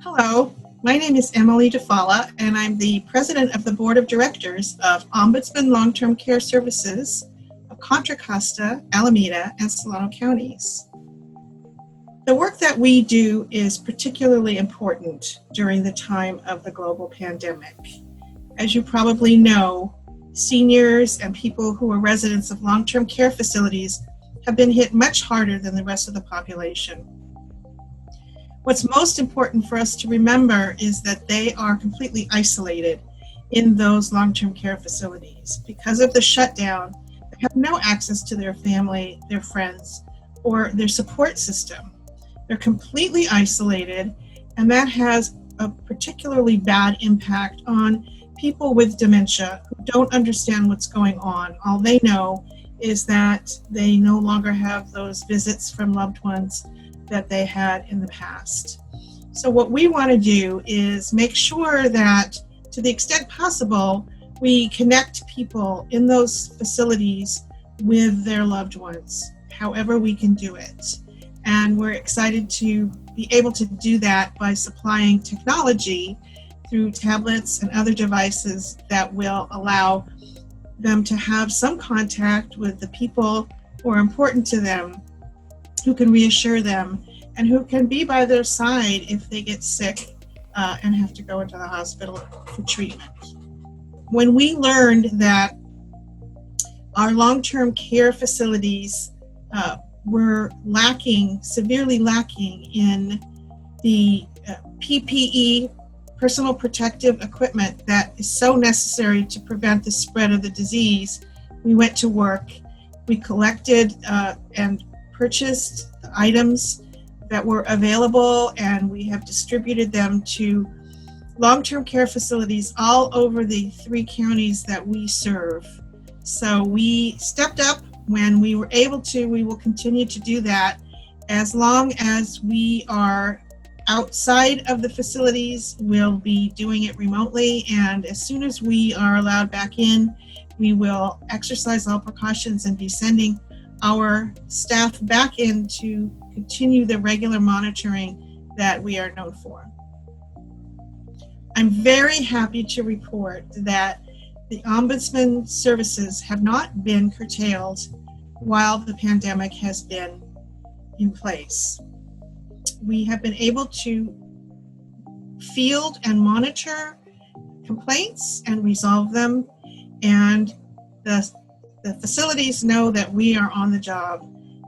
Hello, my name is Emily DeFalla, and I'm the president of the board of directors of Ombudsman Long-Term Care Services of Contra Costa, Alameda, and Solano counties. The work that we do is particularly important during the time of the global pandemic. As you probably know, seniors and people who are residents of long-term care facilities have been hit much harder than the rest of the population. What's most important for us to remember is that they are completely isolated in those long-term care facilities. Because of the shutdown, they have no access to their family, their friends, or their support system. They're completely isolated, and that has a particularly bad impact on people with dementia who don't understand what's going on. All they know is that they no longer have those visits from loved ones that they had in the past. So what we want to do is make sure that, to the extent possible, we connect people in those facilities with their loved ones, however we can do it. And we're excited to be able to do that by supplying technology through tablets and other devices that will allow them to have some contact with the people who are important to them, who can reassure them, and who can be by their side if they get sick and have to go into the hospital for treatment. When we learned that our long-term care facilities were severely lacking in the PPE, personal protective equipment, that is so necessary to prevent the spread of the disease, we went to work. We collected and purchased the items that were available, and we have distributed them to long-term care facilities all over the 3 counties that we serve. So we stepped up when we were able to. We will continue to do that as long as we are outside of the facilities. We'll be doing it remotely, and as soon as we are allowed back in, we will exercise all precautions and be sending our staff back in to continue the regular monitoring that we are known for. I'm very happy to report that the Ombudsman services have not been curtailed while the pandemic has been in place. We have been able to field and monitor complaints and resolve them, and the facilities know that we are on the job,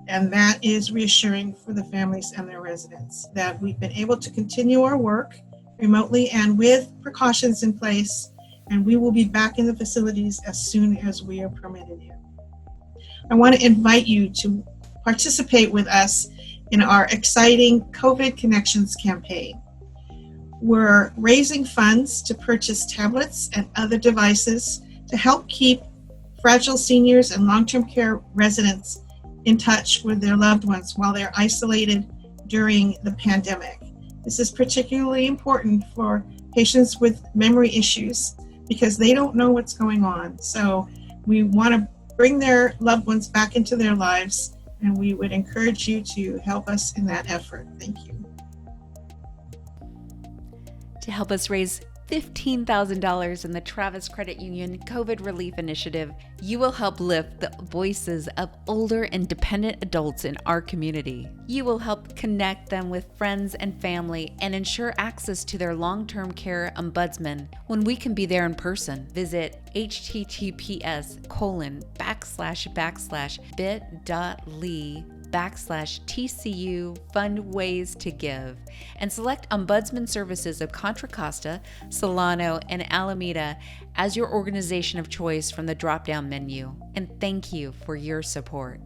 and that is reassuring for the families and their residents, that we've been able to continue our work remotely and with precautions in place, and we will be back in the facilities as soon as we are permitted in. I want to invite you to participate with us in our exciting COVID Connections campaign. We're raising funds to purchase tablets and other devices to help keep fragile seniors and long-term care residents in touch with their loved ones while they're isolated during the pandemic. This is particularly important for patients with memory issues because they don't know what's going on. So we want to bring their loved ones back into their lives, and we would encourage you to help us in that effort. Thank you. To help us raise $15,000 in the Travis Credit Union COVID Relief Initiative, you will help lift the voices of older and dependent adults in our community. You will help connect them with friends and family and ensure access to their long-term care ombudsman when we can be there in person. Visit https://bit.ly/TCU Fund Ways to Give, and select Ombudsman Services of Contra Costa, Solano, and Alameda as your organization of choice from the drop-down menu. And thank you for your support.